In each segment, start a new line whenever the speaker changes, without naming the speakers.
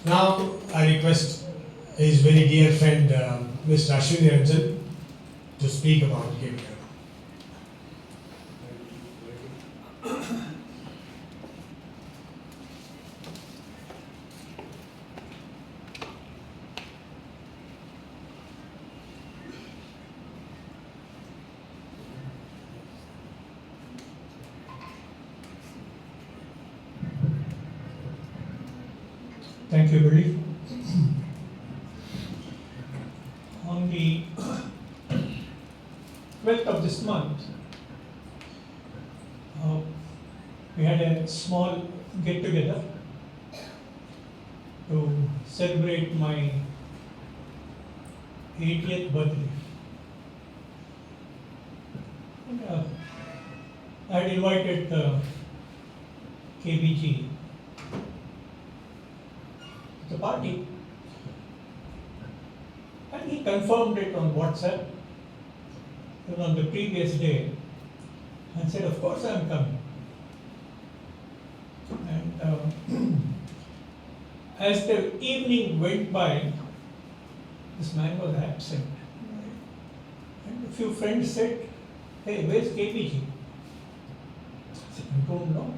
Now I request his very dear friend Mr. Ashwini Ranjan to speak about KBR.
Thank you, Billy. On the 12th of this month, we had a small get-together to celebrate my 80th birthday. And, I had invited KBG the party, and he confirmed it on WhatsApp even on the previous day and said, of course I am coming. And as the evening went by, this man was absent. And a few friends said, hey, where's KBG? I said, I don't know.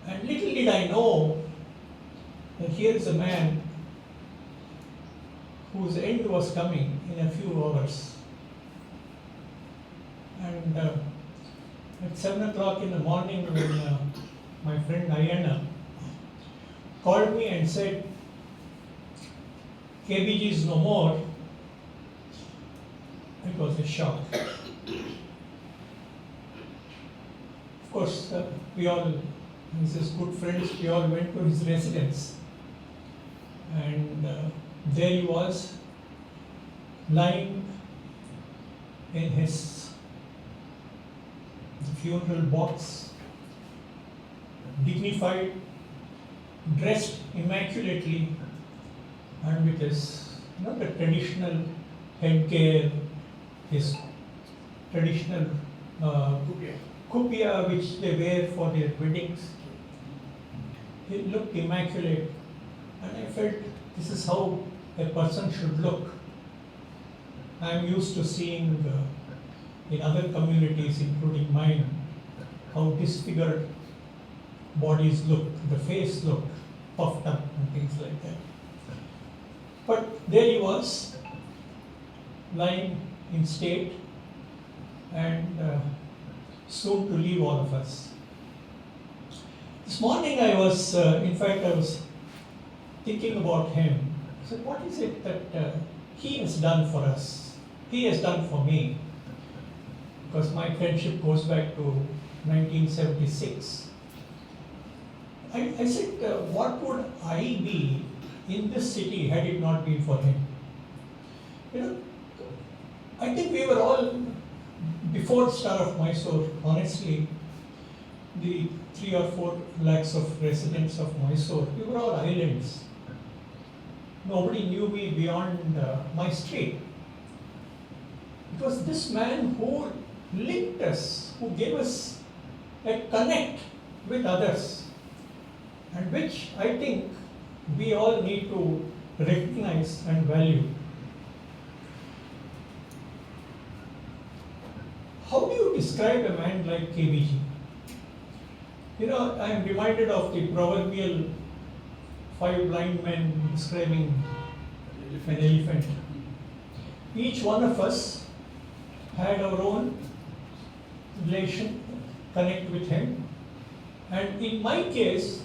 And little did I know, and here is a man whose end was coming in a few hours. And at 7 o'clock in the morning, when my friend Ayana called me and said, KBG is no more, it was a shock. Of course, we all, his good friends, we all went to his residence. And there he was, lying in his funeral box, dignified, dressed immaculately, and with his, the traditional headgear, his traditional kupia which they wear for their weddings. He looked immaculate. And I felt this is how a person should look. I am used to seeing in other communities, including mine, how disfigured bodies look, the face looked puffed up and things like that. But there he was, lying in state and soon to leave all of us. This morning I was, I was thinking about him. So what is it that he has done for us? He has done for me. Because my friendship goes back to 1976. I said, what would I be in this city had it not been for him? I think we were all, before the start of Mysore, honestly, the 3 or 4 lakhs of residents of Mysore, we were all islands. Nobody knew me beyond my street. It was this man who linked us, who gave us a connect with others, and which I think we all need to recognize and value. How do you describe a man like KBG? I am reminded of the proverbial 5 blind men describing an elephant. Each one of us had our own relation, connect with him. And in my case,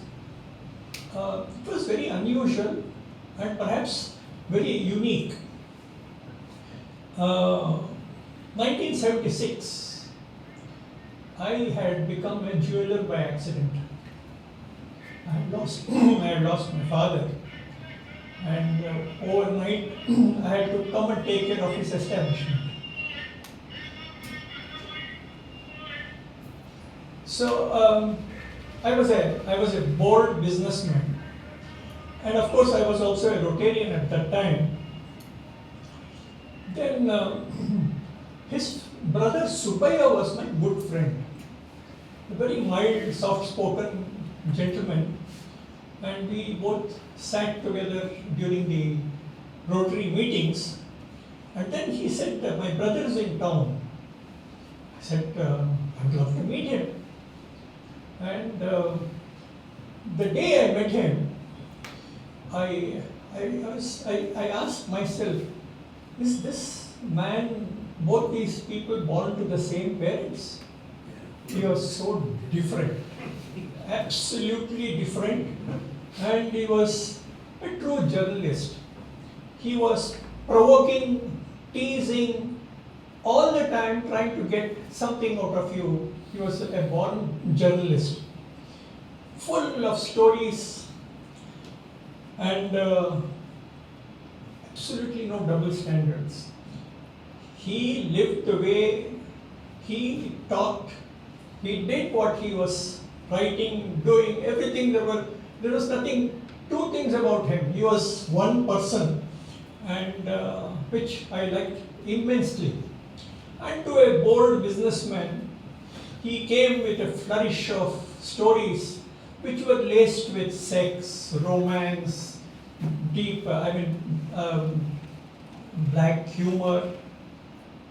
it was very unusual and perhaps very unique. 1976, I had become a jeweler by accident. I had lost my father, and overnight I had to come and take care of his establishment. So I was a bored businessman, and of course I was also a Rotarian at that time. Then his brother Subbayya was my good friend, a very mild, soft-spoken gentleman and we both sat together during the Rotary meetings. And then he said, my brother is in town. I said, I'd love to meet him. And the day I met him, I asked myself, is this man, both these people born to the same parents? He was so different, absolutely different, and he was a true journalist. He was provoking, teasing, all the time trying to get something out of you. He was a born journalist, full of stories and absolutely no double standards. He lived the way he talked. He did what he was writing, doing, everything. There was nothing, two things about him. He was one person, and which I liked immensely. And to a bold businessman, he came with a flourish of stories which were laced with sex, romance, deep, black humor.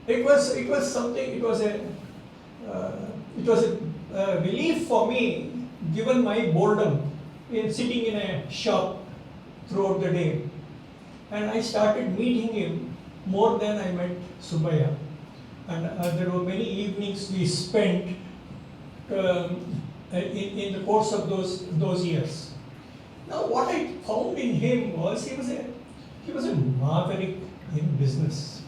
It was something. It was a relief for me, given my boredom in sitting in a shop throughout the day. And I started meeting him more than I met Subaya. And there were many evenings we spent in the course of those years. Now, what I found in him was he was a maverick in business.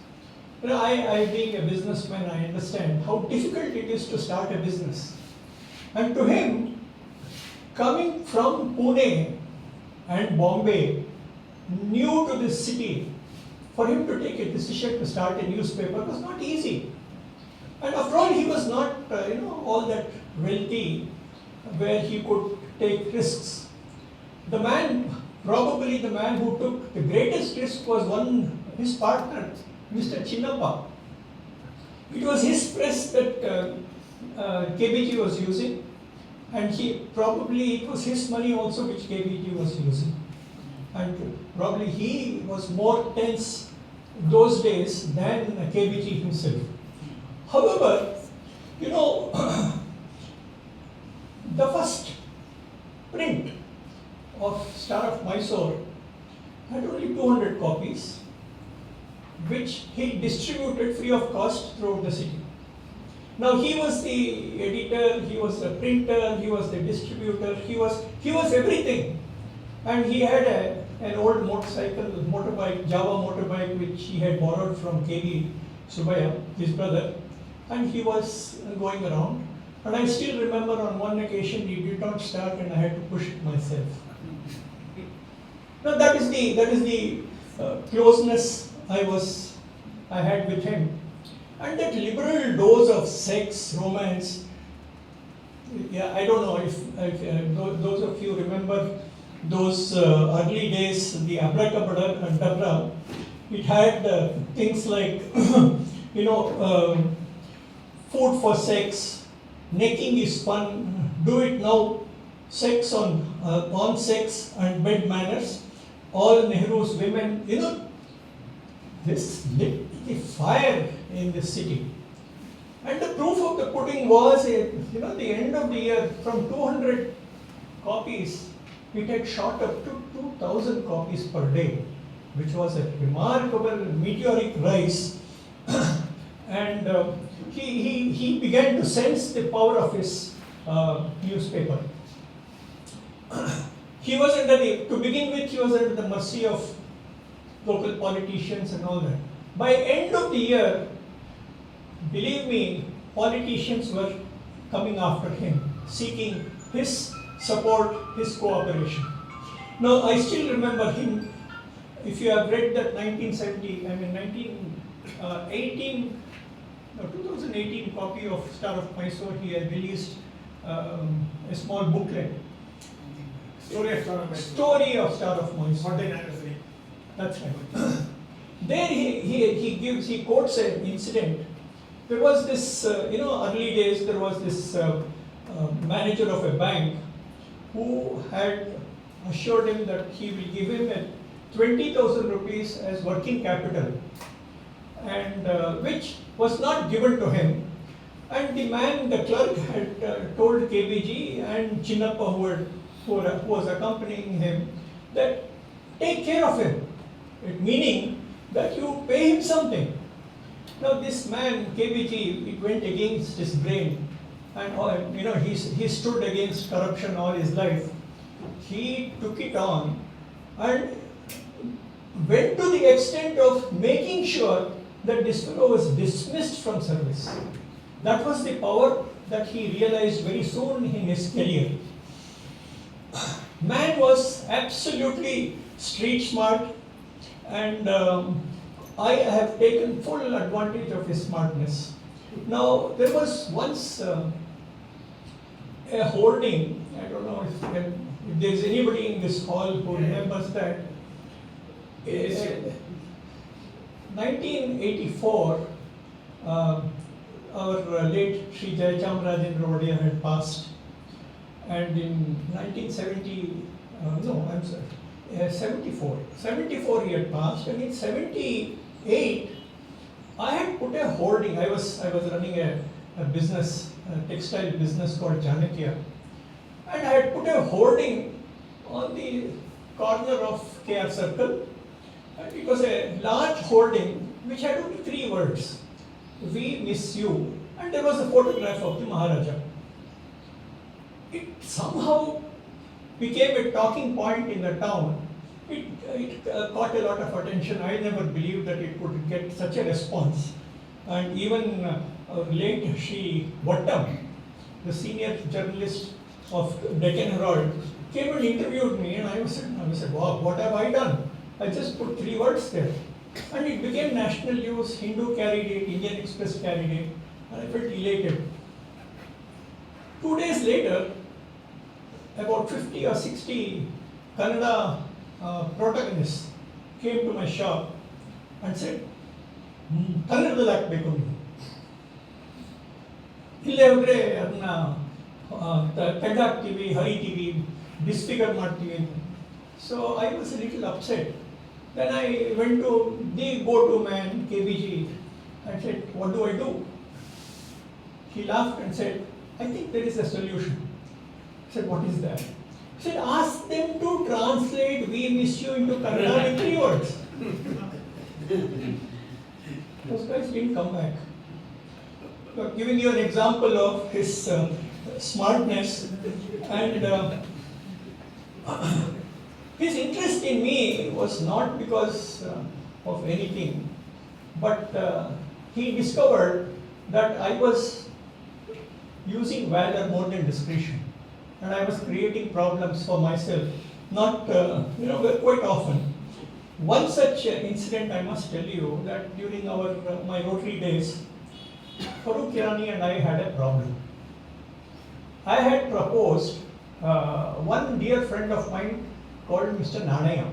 You know, I being a businessman, I understand how difficult it is to start a business. And to him, coming from Pune and Bombay, new to this city, for him to take a decision to start a newspaper was not easy. And after all, he was not, all that wealthy where he could take risks. Probably the man who took the greatest risk was his partner, Mr. Chinnappa. It was his press that KBG was using, and it was his money also which KBG was using. And probably he was more tense those days than KBG himself. However, the first print of Star of Mysore had only 200 copies, which he distributed free of cost throughout the city. Now he was the editor, he was the printer, he was the distributor, he was everything. And he had an old motorbike, Java motorbike, which he had borrowed from KV Subaya, his brother, and he was going around. And I still remember on one occasion he did not start and I had to push it myself. Now that is the closeness I had with him. And that liberal dose of sex, romance, I don't know if those of you remember those early days, the abracadabra, it had things like, food for sex, necking is fun, do it now, sex on sex and bed manners, all Nehru's women, this lit the fire in the city. And the proof of the pudding was, the end of the year, from 200 copies, it had shot up to 2,000 copies per day, which was a remarkable meteoric rise. And he began to sense the power of his newspaper. To begin with, he was under the mercy of local politicians and all that. By end of the year, believe me, politicians were coming after him, seeking his support, his cooperation. Now, I still remember him. If you have read that 2018 copy of Star of Mysore, he had released a small booklet.
Story of Star of Mysore.
40th anniversary. That's right. There he quotes an incident. There was this, early days, there was this manager of a bank who had assured him that he will give him a 20,000 rupees as working capital, and which was not given to him. And the man, the clerk, had told KBG and Chinnappa, who was accompanying him, that take care of him, meaning that you pay him something. Now this man, KBG, it went against his brain, and he stood against corruption all his life. He took it on and went to the extent of making sure that this fellow was dismissed from service. That was the power that he realized very soon in his career. Man was absolutely street smart, and I have taken full advantage of his smartness. Now, there was once a hoarding, I don't know if there is anybody in this hall who remembers that. 1984, our late Sri Jayachamrajendra had passed, and in 74 he had passed, and in 78 I had put a hoarding. I was running a business, a textile business called Chanakya, and I had put a hoarding on the corner of KR Circle. And it was a large hoarding which had only 3 words: "We miss you," and there was a photograph of the Maharaja. It somehow became a talking point in the town. It caught a lot of attention. I never believed that it would get such a response. And even our late Shri Vattam, the senior journalist of Deccan Herald, came and interviewed me, and I said, wow, what have I done? I just put 3 words there. And it became national news. Hindu carried it, Indian Express carried it, and I felt elated. 2 days later, about 50 or 60 Kannada protagonists came to my shop and said, ಕನ್ನಡದಲ್ಲಿ ಹಾಕಬೇಕು ನೀವು, ಇಲ್ಲೇ ಹೋದರೆ ಅದನ್ನ ತೆಗೆದಾಕ್ತೀವಿ, ಹರಿತೀವಿ, ಡಿಸ್ಫಿಗರ್ ಮಾಡ್ತೀವಿ ಅಂತ. So I was a little upset. Then I went to the go-to man, KBG, and said, what do I do? He laughed and said, I think there is a solution. I said, what is that? He said, ask them to translate "we miss you" into Kannada in 3 words. Those guys didn't come back. So, giving you an example of his smartness, and his interest in me was not because of anything, but he discovered that I was using valor more than discretion, and I was creating problems for myself, not quite often. One such incident I must tell you, that during my Rotary days, Farooq Irani and I had a problem. I had proposed one dear friend of mine called Mr. Nanaya.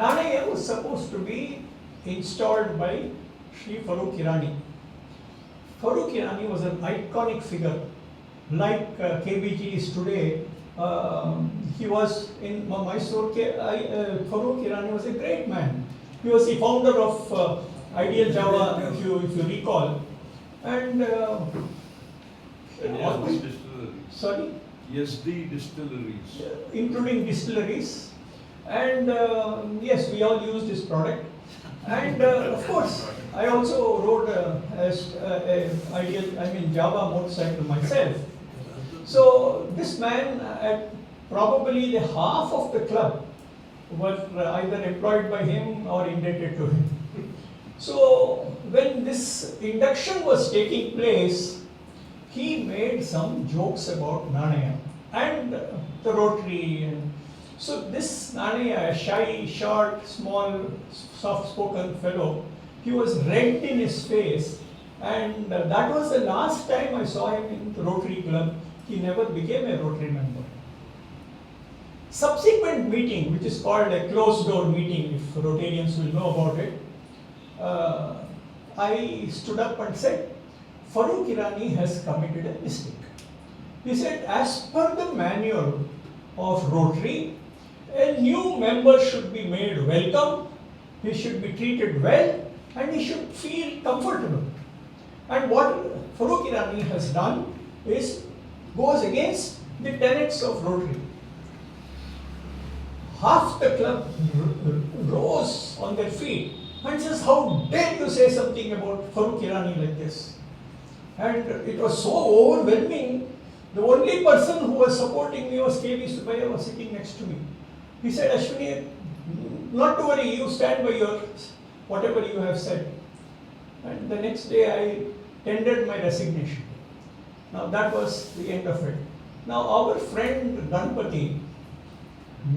Nanaya was supposed to be installed by Shri Farooq Irani. Farooq Irani was an iconic figure, like KBG is today. He was in Mysore. Farooq Irani was a great man. He was the founder of Ideal Java, if you recall. And sorry?
Yes, the distilleries.
Including distilleries. And yes, we all used his product. And of course, I also rode Java motorcycle myself. So this man, at probably the half of the club, were either employed by him or indebted to him. So when this induction was taking place, he made some jokes about Nanaya and the Rotary. And so this Nanaya, a shy, short, small, soft-spoken fellow, he was red in his face, and that was the last time I saw him in the Rotary Club. He never became a Rotary member. Subsequent meeting, which is called a closed-door meeting, if Rotarians will know about it, I stood up and said, Farooq Irani has committed a mistake. He said, as per the manual, of Rotary. A new member should be made welcome, he should be treated well, and he should feel comfortable. And what Farooq Irani has done is goes against the tenets of Rotary. Half the club rose on their feet and says, how dare you say something about Farooq Irani like this? And it was so overwhelming. The only person who was supporting me was K.V. Subbiah, was sitting next to me. He said, Ashwini, not to worry, you stand by your whatever you have said. And the next day I tendered my resignation. Now that was the end of it. Now our friend Ganapathy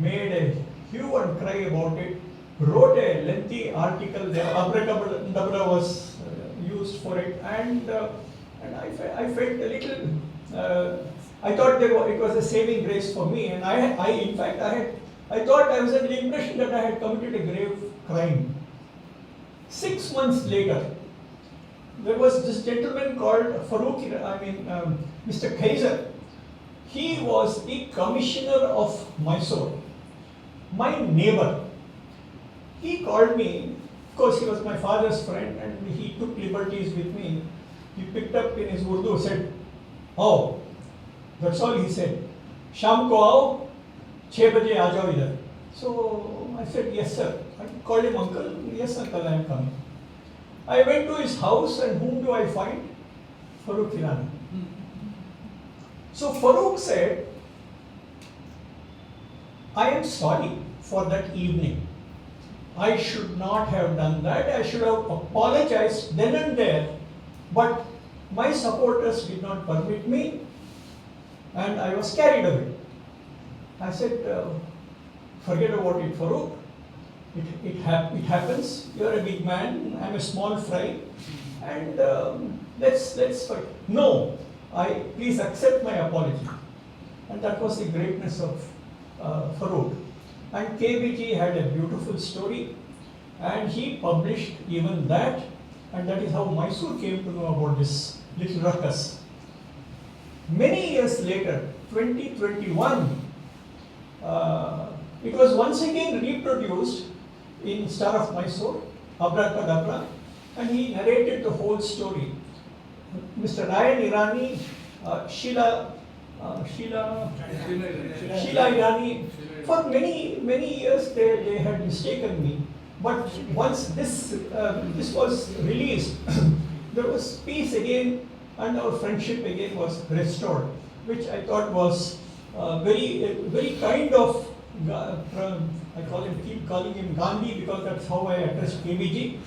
made a hue and cry about it, wrote a lengthy article, the abracadabra was used for it, and I felt a little, I thought it was a saving grace for me, and in fact, I thought I was under the impression that I had committed a grave crime. 6 months later, there was this gentleman called Mr. Kaiser. He was the commissioner of Mysore, my neighbor. He called me, of course he was my father's friend and he took liberties with me. He picked up in his Urdu, said, oh, that's all he said. Sham ko aao, 6 baje aa jao idhar. So I said, yes sir. I called him uncle, yes uncle, I am coming. I went to his house and whom do I find? Farooq Irani. So Farooq said, I am sorry for that evening. I should not have done that. I should have apologized then and there. But my supporters did not permit me and I was carried away. I said, forget about it, Farooq. It happens. You are a big man. I am a small fry. And let's fight. No, please accept my apology. And that was the greatness of Farooq. And KBG had a beautiful story. And he published even that. And that is how Mysore came to know about this little ruckus. Many years later, 2021, it was once again reproduced in Star of Mysore, Abracadabra, and he narrated the whole story. Mr. Ryan Irani, Sheila Irani, for many years they had mistaken me. But once this was released, there was peace again and our friendship again was restored, which I thought was very kind of, keep calling him Gandhi because that's how I addressed KBG,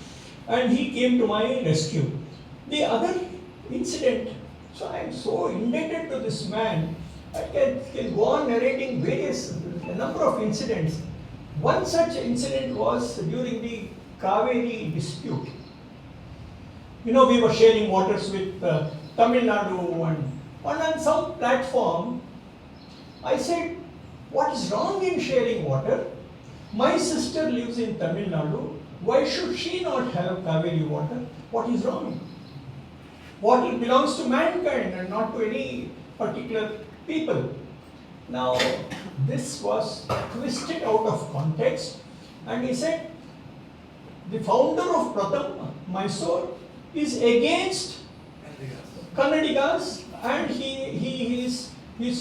and he came to my rescue. The other incident, so I am so indebted to this man, I can go on narrating a number of incidents. One such incident was during the Kaveri dispute. You know, we were sharing waters with Tamil Nadu, and on some platform, I said, what is wrong in sharing water? My sister lives in Tamil Nadu. Why should she not have Kaveri water? What is wrong? Water belongs to mankind and not to any particular people. Now, this was twisted out of context, and he said, the founder of Pratham, Mysore, is against Kannadigas, and he is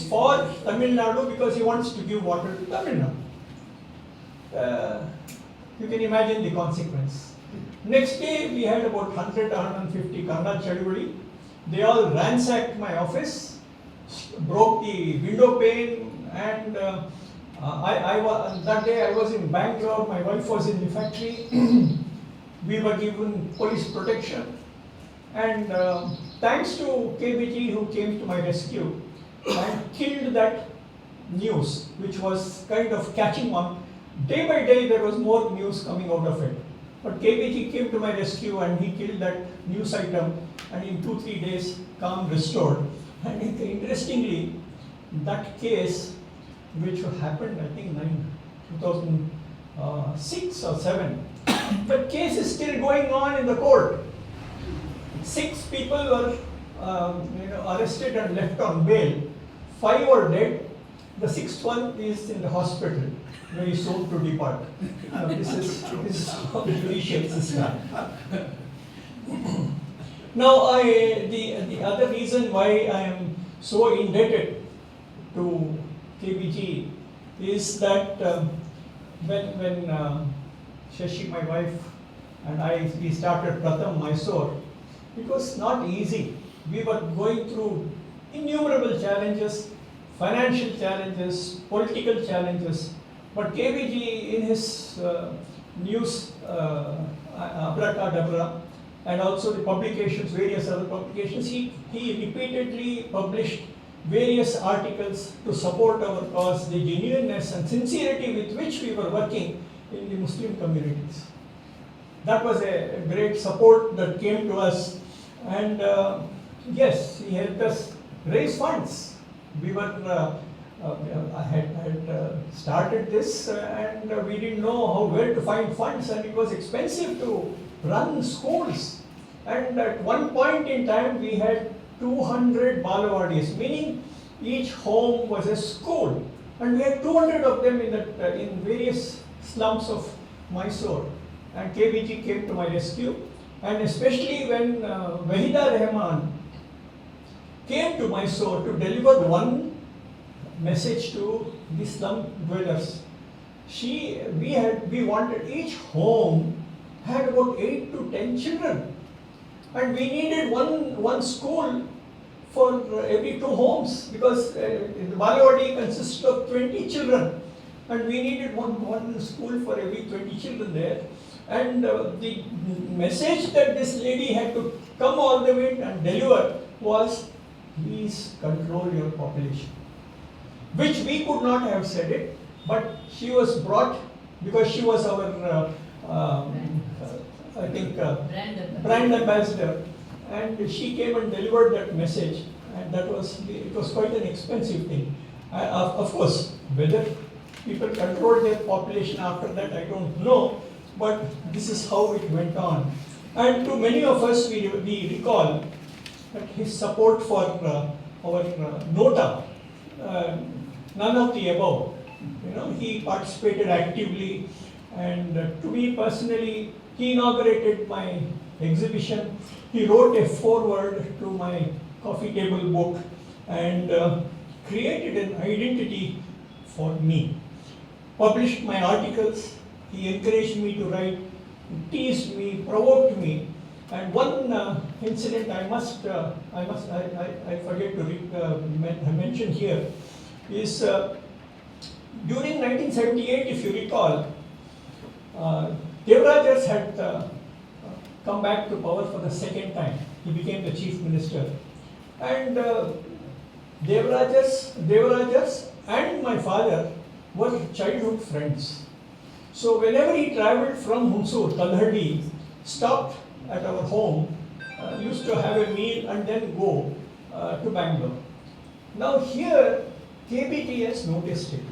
for Tamil Nadu because he wants to give water to Tamil Nadu. You can imagine the consequence. Next day, we had about 100 or 150 Kannada Chadivadi. They all ransacked my office, broke the window pane, and that day I was in Bangalore, my wife was in the factory. We were given police protection, and thanks to KBG who came to my rescue and killed that news, which was kind of catching on. Day by day there was more news coming out of it. But KBG came to my rescue and he killed that news item, and in 2-3 days calm restored. And interestingly, that case, which happened I think 2006 or 7, the case is still going on in the court. 6 people were arrested and left on bail. 5 were dead, The sixth one is in the hospital, very soon to depart. This is how the judicial system. Now, the other reason why I am so indebted to KBG is that when Shashi, my wife, and we started Pratham Mysore, it was not easy. We were going through innumerable challenges, financial challenges, political challenges, but KBG in his news abracadabra and also the publications, various other publications, he repeatedly published various articles to support our cause, the genuineness and sincerity with which we were working in the Muslim communities. That was a great support that came to us, and yes, he helped us raise funds. We were, I had started this and we didn't know where to find funds, and it was expensive to run schools. And at one point in time, we had 200 Balawadis, meaning each home was a school. And we had 200 of them in various slums of Mysore. And KBG came to my rescue. And especially when Wahida Rahman came to Mysore to deliver one message to the slum dwellers. We wanted each home had about 8 to 10 children. And we needed one school for every 2 homes, because the Balawadi consisted of 20 children, and we needed one school for every 20 children there. And the message that this lady had to come all the way and deliver was, please control your population. Which we could not have said it, but she was brought, because she was our brand ambassador, and she came and delivered that message, and it was quite an expensive thing. Of course, whether people controlled their population after that, I don't know, but this is how it went on. And to many of us, we recall that his support for our Nota, none of the above. He participated actively, and to me personally, he inaugurated my exhibition. He wrote a foreword to my coffee table book and created an identity for me. Published my articles. He encouraged me to write, teased me, provoked me. And one incident I forget to mention here is during 1978, if you recall, Devarajas had come back to power for the second time. He became the chief minister. And Devarajas and my father were childhood friends. So whenever he travelled from Mysuru, Talhardi, stopped at our home, used to have a meal and then go to Bangalore. Now here, KBT has noticed it.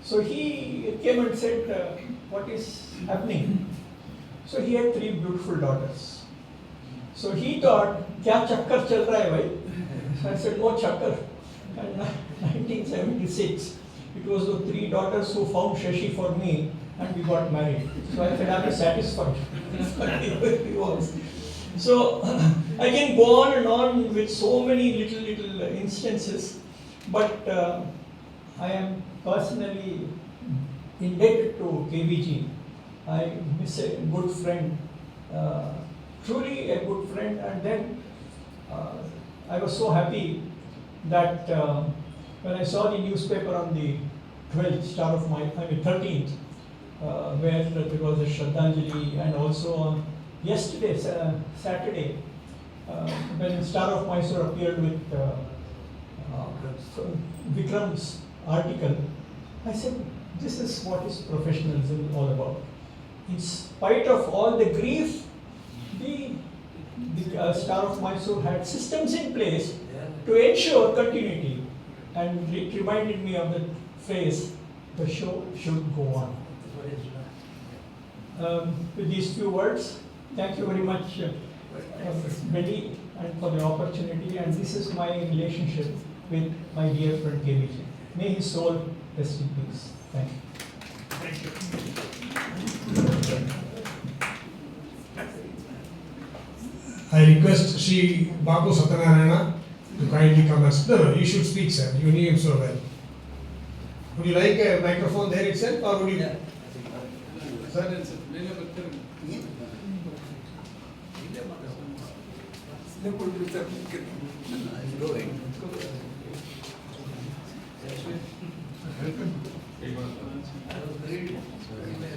So he came and said, what is happening? So he had 3 beautiful daughters. So he thought, kya chakkar chal raha hai bhai? So I said, no chakkar. And 1976, it was the 3 daughters who found Shashi for me, and we got married. So I said, I'm satisfied. He was. So I can go on and on with so many little instances, but I am personally indebted to KBG. I miss a good friend, truly a good friend, and then I was so happy that when I saw the newspaper on the 13th, where there was a Shraddhanjali, and also on yesterday, Saturday, when Star of Mysore appeared with Vikram's article, I said, this is what is professionalism all about. In spite of all the grief, the Star of Mysore had systems in place to ensure continuity, and it reminded me of the phrase, the show should go on. With these few words, thank you very much, Belly, and for the opportunity, and this is my relationship with my dear friend KBG. May his soul rest in peace. Thank you.
Thank you.
I request Shri Babu Satyanarayana to kindly come and speak. No, you should speak, sir. You knew him so well. Would you like a microphone there itself, or would you?
Yeah.
Sir?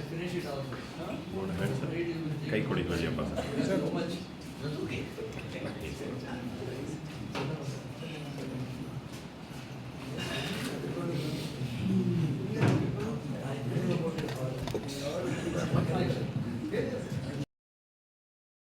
Finish it also.
ಕೈ ಕೊಡಿ Belliappa sir.